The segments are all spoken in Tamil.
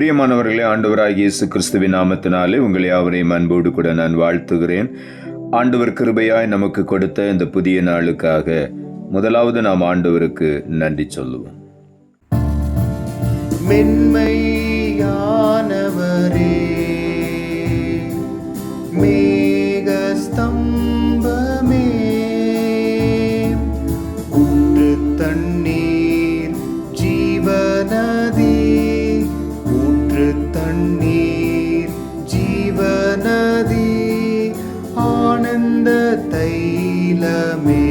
பிரியமானவர்களே, ஆண்டவராகிய இயேசு கிறிஸ்துவின் நாமத்தினாலே உங்களை யாவரையும் அன்போடு கூட நான் வாழ்த்துகிறேன். ஆண்டவர் கிருபையாய் நமக்கு கொடுத்த இந்த புதிய நாளுக்காக முதலாவது நாம் ஆண்டவருக்கு நன்றி சொல்லுவோம். மென்மையானவரே, மேகஸ்தம்பமே, ஊற்று தண்ணீர் ஜீவநதி, ஊற்று தண்ணீர் ஜீவநதி, ஆனந்த தைலமே,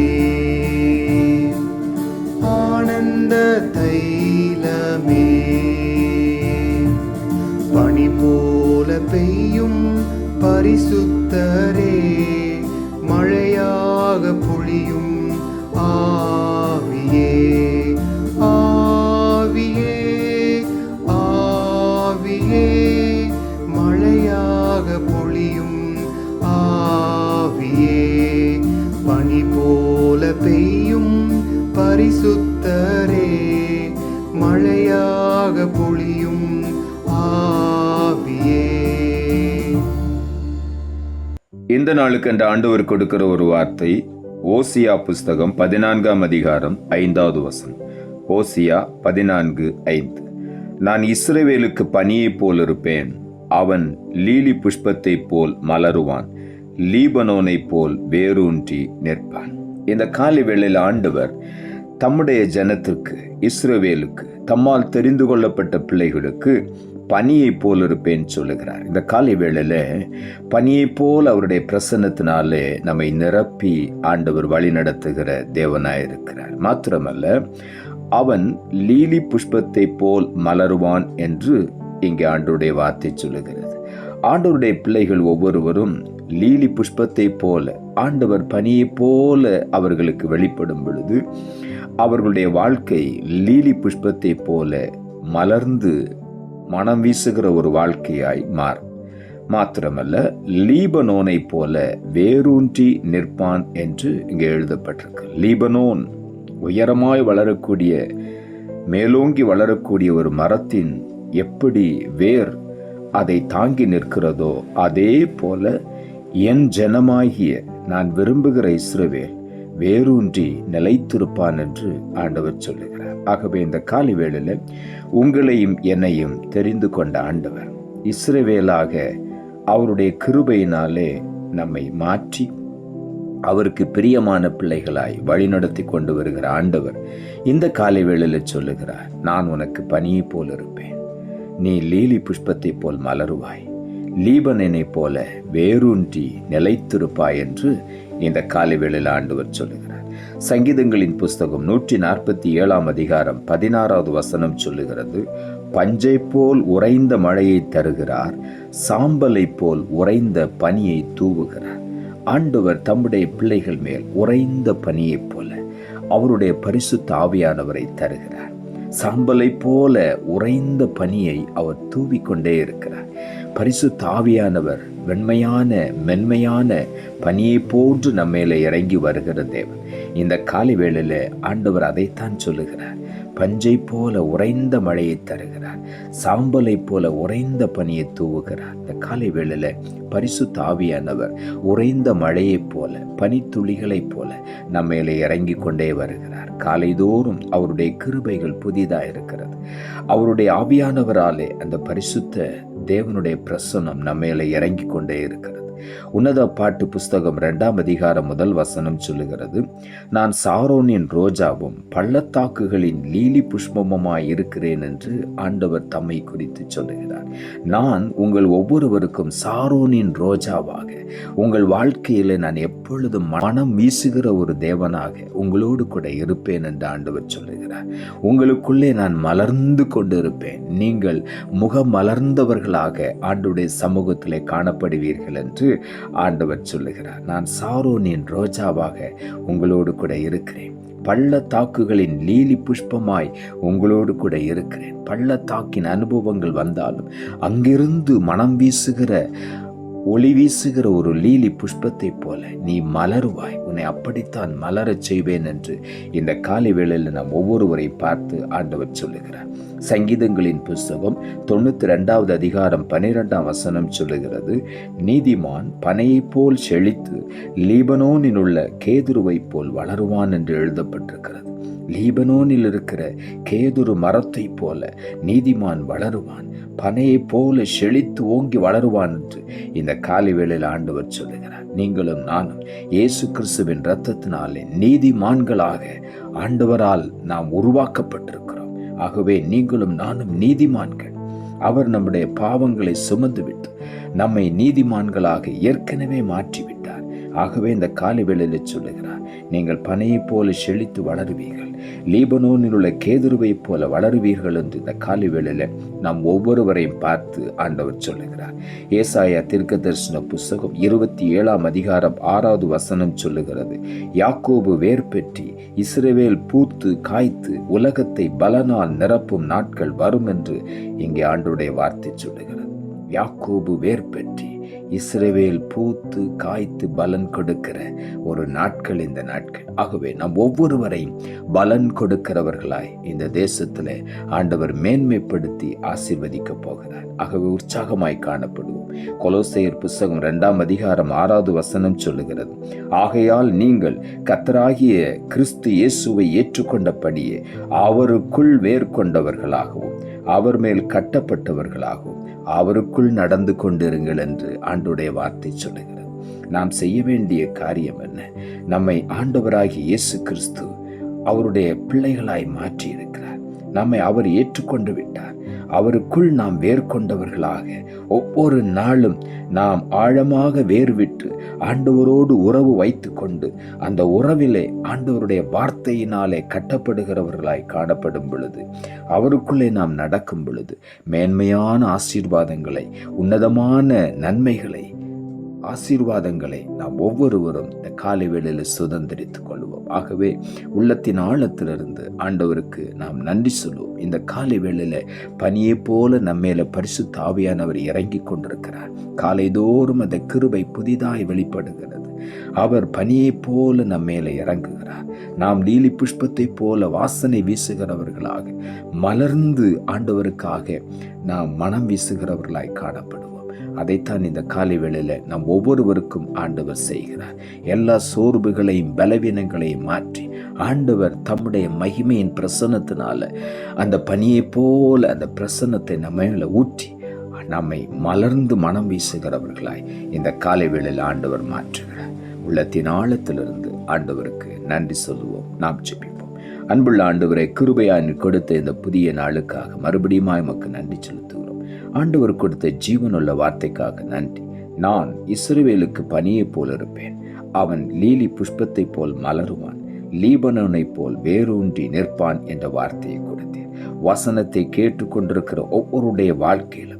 ஆனந்த தைலமே, பனி போல பெய்யும் பரிசுத்தரே, மழையாக பொழியும் ஆவியே, ஆவியே, ஆவியே, மழையாக பொழியும் ஆவியே, பனி போல பெய்யும் பரிசுத்தரே, மழையாக பொழியும் ஆவியே. இந்த நாளுக்கு அந்த ஆண்டவர் கொடுக்கிற ஒரு வார்த்தை ஓசியா புஸ்தகம் 14ஆம் அதிகாரம் 5வது வசனம். ஓசியா 14:5. நான் இஸ்ரவேலுக்கு பனியைப் போல் இருப்பேன், அவன் லீலி புஷ்பத்தைப் போல் மலருவான், லீபனோனைப் போல் வேரூன்றி நிற்பான். இந்த காலை வேளையில் ஆண்டவர் தம்முடைய ஜனத்திற்கு, இஸ்ரவேலுக்கு, தம்மால் தெரிந்து கொள்ளப்பட்ட பிள்ளைகளுக்கு பனியை போல் இருப்பேன் சொல்லுகிறார். இந்த காலை வேளையில பனியை போல் அவருடைய பிரசன்னத்தினாலே நம்மை நிரப்பி ஆண்டவர் வழி நடத்துகிற தேவனாயிருக்கிறார். மாத்திரமல்ல, அவன் லீலி புஷ்பத்தை போல் மலருவான் என்று இங்கே ஆண்டவருடைய வார்த்தை சொல்லுகிறது. ஆண்டவருடைய பிள்ளைகள் ஒவ்வொருவரும் லீலி புஷ்பத்தை போல, ஆண்டவர் பனியை போல அவர்களுக்கு வெளிப்படும் பொழுது அவர்களுடைய வாழ்க்கை லீலி புஷ்பத்தை போல மலர்ந்து மனம் வீசுகிற ஒரு வாழ்க்கையாய் மாறும். மாத்திரமல்ல, லீபனோனை போல வேரூன்றி நிற்பான் என்று இங்கே எழுதப்பட்டிருக்கு. லீபனோன் உயரமாய் வளரக்கூடிய, மேலோங்கி வளரக்கூடிய ஒரு மரத்தின் எப்படி வேர் அதை தாங்கி நிற்கிறதோ அதே போல என் ஜனமாகிய நான் விரும்புகிற இஸ்ரவேல் வேரூன்றி நிலைத்திருப்பான் என்று ஆண்டவர் சொல்லுகிறார். ஆகவே இந்த காலை வேளையில் உங்களையும் என்னையும் தெரிந்து கொண்ட ஆண்டவர் இஸ்ரவேலாக அவருடைய கிருபையினாலே நம்மை மாற்றி அவருக்கு பிரியமான பிள்ளைகளாய் வழிநடத்தி கொண்டு வருகிற ஆண்டவர் இந்த காலை வேளையில் சொல்லுகிறார், நான் உனக்கு பனியை போல் இருப்பேன், நீ லீலி புஷ்பத்தை போல் மலருவாய், லீபனனை போல வேரூன்றி நிலைத்திருப்பாய் என்று இந்த காலை வேளையில் ஆண்டவர் சொல்லுகிறார். சங்கீதங்களின் புஸ்தகம் 147ஆம் அதிகாரம் 16வது வசனம் சொல்லுகிறது, பஞ்சை போல் உறைந்த மழையை தருகிறார், சாம்பலை போல் உறைந்த பனியை தூவுகிறார். ஆண்டவர் தம்முடைய பிள்ளைகள் மேல் உறைந்த பனியைப் போல அவருடைய பரிசுத்த ஆவியானவரை தருகிறார். சாம்பலை போல உறைந்த பனியை அவர் தூவிக்கொண்டே இருக்கிறார். பரிசுத்த ஆவியானவர் வெண்மையான மென்மையான பனியை போன்று நம்மேலே இறங்கி வருகிற தேவன். இந்த காலை வேளையில ஆண்டவர் அதைத்தான் சொல்லுகிறார். பஞ்சை போல உறைந்த மழையை தருகிறார், சாம்பலை போல உறைந்த பனியை தூவுகிறார். இந்த காலை வேளையில பரிசுத்த ஆவியானவர் உறைந்த மழையைப் போல, பனித்துளிகளைப் போல நம்மேலே இறங்கி கொண்டே வருகிறார். காலைதோறும் அவருடைய கிருபைகள் புதிதாக இருக்கிறது. அவருடைய ஆவியானவராலே அந்த பரிசுத்த தேவனுடைய பிரசன்னம் நம்மேலே இறங்கி கொண்டே இருக்கிறது. உன்னத பாட்டு புஸ்தகம் 2ஆம் அதிகாரம் 1 வசனம் சொல்லுகிறது, நான் சாரோனின் ரோஜாவும் பள்ளத்தாக்குகளின் லீலி புஷ்பமுமாய் இருக்கிறேன் என்று ஆண்டவர் தம்மை குறித்து சொல்லுகிறார். நான் உங்கள் ஒவ்வொருவருக்கும் சாரோனின் ரோஜாவாக, உங்கள் வாழ்க்கையில நான் எப்பொழுதும் மனம் வீசுகிற ஒரு தேவனாக உங்களோடு கூட இருப்பேன் என்று ஆண்டவர் சொல்லுகிறார். உங்களுக்குள்ளே நான் மலர்ந்து கொண்டு இருப்பேன், நீங்கள் முகம் மலர்ந்தவர்களாக ஆண்டவருடைய சமூகத்திலே காணப்படுவீர்கள் என்று ஆண்டவர் சொல்லுகிறார். நான் சாரோனின் ரோஜாவாக உங்களோடு கூட இருக்கிறேன், பள்ளத்தாக்குகளின் லீலி புஷ்பமாய் உங்களோடு கூட இருக்கிறேன். பள்ளத்தாக்கின் அனுபவங்கள் வந்தாலும் அங்கிருந்து மனம் வீசுகிற ஒளி வீசுகிற ஒரு லீலி புஷ்பத்தை போல நீ மலருவாய், உன்னை அப்படித்தான் மலரச் செய்வேன் என்று இந்த காலை வேளையில் நாம் ஒவ்வொருவரை பார்த்து ஆண்டவர் சொல்லுகிறார். சங்கீதங்களின் புஸ்தகம் 92வது அதிகாரம் 12ஆம் வசனம் சொல்லுகிறது, நீதிமான் பனையைப் போல் செழித்து லீபனோனில் உள்ள கேதுருவை போல் வளருவான் என்று எழுதப்பட்டிருக்கிறது. லீபனோனில் இருக்கிற கேதுரு மரத்தை போல நீதிமான் வளருவான், பனையை போல செழித்து ஓங்கி வளருவான் என்று இந்த காலை வேளையில் ஆண்டவர் சொல்லுகிறார். நீங்களும் நானும் இயேசு கிறிஸ்துவின் இரத்தத்தினாலே நீதிமான்களாக ஆண்டவரால் நாம் உருவாக்கப்பட்டிருக்கிறோம். ஆகவே நீங்களும் நானும் நீதிமான்கள். அவர் நம்முடைய பாவங்களை சுமந்துவிட்டு நம்மை நீதிமான்களாக ஏற்கனவே மாற்றிவிட்டார். ஆகவே இந்த காலை வேளையில் சொல்லுகிறார், நீங்கள் பனையைப் போல செழித்து வளருவீர்கள், லீபனோனில் உள்ள கேதுருவைப் போல வளருவீர்கள் என்று இந்த காலை வேளையில் நாம் ஒவ்வொருவரையும் பார்த்து ஆண்டவர் சொல்லுகிறார். ஏசாயா தீர்க்கதரிசன புஸ்தகம் 27ஆம் அதிகாரம் 6வது வசனம் சொல்லுகிறது, யாக்கோபு வேர் பெற்றி இஸ்ரவேல் பூத்து காய்த்து உலகத்தை பலனால் நிரப்பும் நாட்கள் வரும் என்று இங்கே ஆண்டவருடைய வார்த்தை சொல்லுகிறது. யாக்கோபு வேர் பெற்றி இஸ்ரவேல் பூத்து காய்த்து பலன் கொடுக்கிற ஒரு நாட்கள் இந்த நாட்கள். ஆகவே நாம் ஒவ்வொருவரையும் பலன் கொடுக்கிறவர்களாய் இந்த தேசத்திலே ஆண்டவர் மேன்மைப்படுத்தி ஆசீர்வதிக்க போகிறார். ஆகவே உற்சாகமாய் காணப்படுவோம். கொலோசையர் புஸ்தகம் 2ஆம் அதிகாரம் 6வது வசனம் சொல்லுகிறது, ஆகையால் நீங்கள் கர்த்தராகிய கிறிஸ்து இயேசுவை ஏற்றுக்கொண்டபடியே அவருக்குள் வேர் கொண்டவர்களாகவும் அவர் மேல் கட்டப்பட்டவர்களாகவும் அவருக்குள் நடந்து கொண்டிருங்கள் என்று ஆண்டவருடைய வார்த்தை சொல்லுகிறது. நாம் செய்ய வேண்டிய காரியம் என்ன? நம்மை ஆண்டவராகிய இயேசு கிறிஸ்து அவருடைய பிள்ளைகளாய் மாற்றி இருக்கிறார். நம்மை அவர் ஏற்றுக்கொண்டு விட்டார். அவருக்குள் நாம் வேர் கொண்டவர்களாக ஒவ்வொரு நாளும் நாம் ஆழமாக வேர்விட்டு ஆண்டவரோடு உறவு வைத்து கொண்டு அந்த உறவிலே ஆண்டவருடைய வார்த்தையினாலே கட்டப்படுகிறவர்களாய் காணப்படும் பொழுது, அவருக்குள்ளே நாம் நடக்கும் பொழுது மேன்மையான ஆசீர்வாதங்களை, உன்னதமான நன்மைகளை, ஆசீர்வாதங்களை நாம் ஒவ்வொருவரும் இந்த காலை வேளையில் சுதந்திரித்துக் கொள்வோம். ஆகவே உள்ளத்தின் ஆழத்திலிருந்து ஆண்டவருக்கு நாம் நன்றி சொல்லுவோம். இந்த காலை வேளையில் பனியை போல நம்மேல பரிசுத்த ஆவியானவர் இறங்கி கொண்டிருக்கிறார். காலைதோறும் அந்த கிருபை புதிதாய் வெளிப்படுகிறது. அவர் பனியை போல நம்மேல இறங்குகிறார். நாம் லீலி புஷ்பத்தை போல வாசனை வீசுகிறவர்களாக மலர்ந்து ஆண்டவருக்காக நாம் மனம் வீசுகிறவர்களாய் காணப்படுவோம். அதைத்தான் இந்த காலை வேளையில நாம் ஒவ்வொருவருக்கும் ஆண்டவர் செய்கிறார். எல்லா சோர்வுகளையும் பலவீனங்களையும் மாற்றி ஆண்டவர் தம்முடைய மகிமையின் பிரசன்னத்தினால அந்த பனியை போல அந்த பிரசன்னத்தை நம்ம மேல ஊற்றி நம்மை மலர்ந்து மனம் வீசுகிறவர்களாய் இந்த காலை வேளையில் ஆண்டவர் மாற்றுகிறார். உள்ளத்தின் ஆழத்திலிருந்து ஆண்டவருக்கு நன்றி சொல்லுவோம். நாம் ஜெபிப்போம். அன்புள்ள ஆண்டவரை, கிருபையாய் கொடுத்த இந்த புதிய நாளுக்காக மறுபடியும் உமக்கு நன்றி செலுத்துகிறோம். ஆண்டவர் கொடுத்த ஜீவனுள்ள வார்த்தைக்காக நன்றி. நான் இஸ்ரவேலுக்கு பனியை போல் இருப்பேன், அவன் லீலி புஷ்பத்தை போல் மலருவான், லீபனோனை போல் வேரூன்றி நிற்பான் என்ற வார்த்தையை கொடுத்தேன். வசனத்தை கேட்டுக்கொண்டிருக்கிற ஒவ்வொருடைய வாழ்க்கையிலும்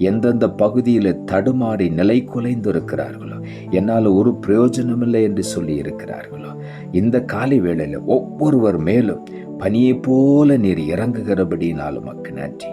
எந்தெந்த பகுதியில் தடுமாறி நிலை குலைந்து இருக்கிறார்களோ, என்னால் ஒரு பிரயோஜனமில்லை என்று சொல்லி இருக்கிறார்களோ, இந்த காலை வேளையில் ஒவ்வொருவர் மேலும் பனியை போல நீர் இறங்குகிறபடியினால் உமக்கு நன்றி.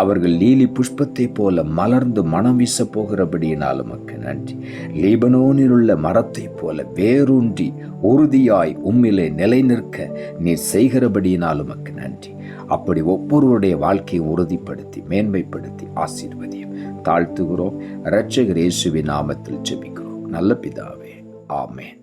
அவர்கள் லீலி புஷ்பத்தை போல மலர்ந்து மனம் வீச போகிறபடியினால் உமக்கு நன்றி. லீபனோனில் உள்ள மரத்தை போல வேரூன்றி உறுதியாய் உம்மிலே நிலை நிற்க நீர் செய்கிறபடியினால் உமக்கு நன்றி. அப்படி ஒவ்வொருவருடைய வாழ்க்கையை உறுதிப்படுத்தி மேன்மைப்படுத்தி ஆசீர்வதியும் தாழ்த்துகிறோம். இரட்சகர் இயேசுவின் நாமத்தில் ஜெபிக்கிறோம் நல்ல பிதாவே, ஆமென்.